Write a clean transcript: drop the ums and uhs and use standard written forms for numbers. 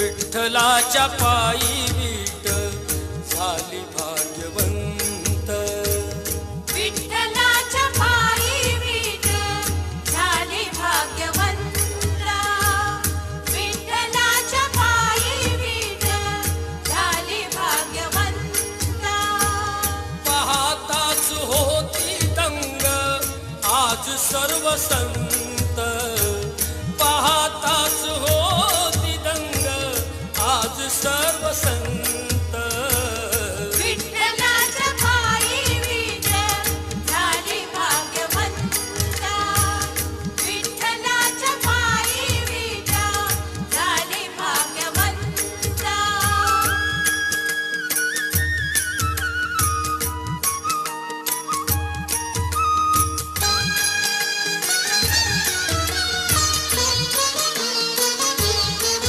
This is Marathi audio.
विठ्ठलाच्या पायी वीट झाली भाग्यवंत. विठ्ठलाच्या पायी वीट झाली भाग्यवंत. विठ्ठलाच्या पायी वीट झाली भाग्यवंत. पाहताच होती दंग आज सर्व संत. पाहताच होती दंग आज सर्व संत.